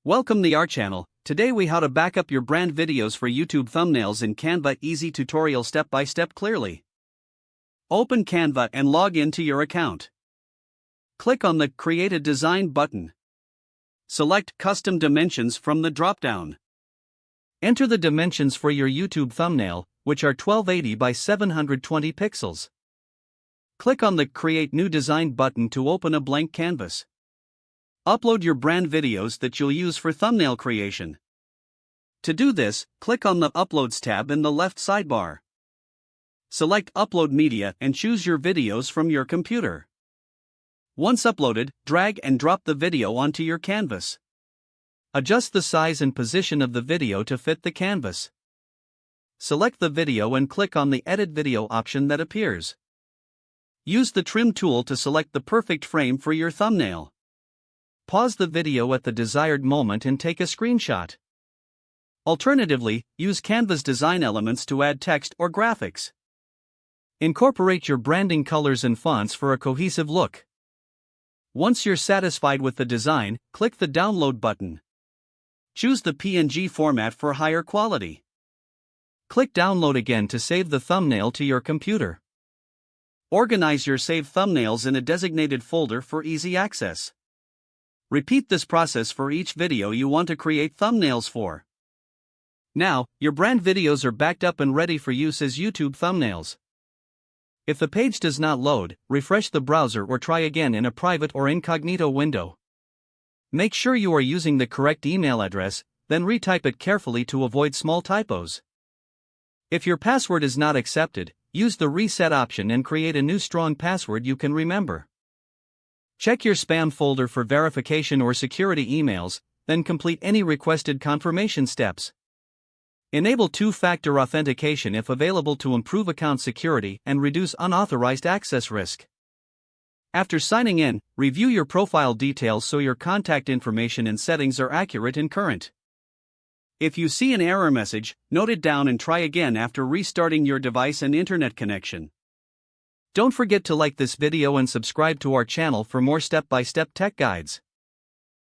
Welcome to our channel. Today we how to back up your brand videos for YouTube thumbnails in Canva. Easy tutorial step by step clearly. Open Canva and log into your account. Click on the Create a Design button. Select Custom Dimensions from the drop-down. Enter the dimensions for your YouTube thumbnail, which are 1280 by 720 pixels. Click on the Create New Design button to open a blank canvas. Upload your brand videos that you'll use for thumbnail creation. To do this, click on the Uploads tab in the left sidebar. Select Upload Media and choose your videos from your computer. Once uploaded, drag and drop the video onto your canvas. Adjust the size and position of the video to fit the canvas. Select the video and click on the Edit Video option that appears. Use the Trim tool to select the perfect frame for your thumbnail. Pause the video at the desired moment and take a screenshot. Alternatively, use Canva's design elements to add text or graphics. Incorporate your branding colors and fonts for a cohesive look. Once you're satisfied with the design, click the Download button. Choose the PNG format for higher quality. Click Download again to save the thumbnail to your computer. Organize your saved thumbnails in a designated folder for easy access. Repeat this process for each video you want to create thumbnails for. Now, your brand videos are backed up and ready for use as YouTube thumbnails. If the page does not load, refresh the browser or try again in a private or incognito window. Make sure you are using the correct email address, then retype it carefully to avoid small typos. If your password is not accepted, use the Reset option and create a new strong password you can remember. Check your spam folder for verification or security emails, then complete any requested confirmation steps. Enable two-factor authentication if available to improve account security and reduce unauthorized access risk. After signing in, review your profile details so your contact information and settings are accurate and current. If you see an error message, note it down and try again after restarting your device and internet connection. Don't forget to like this video and subscribe to our channel for more step-by-step tech guides.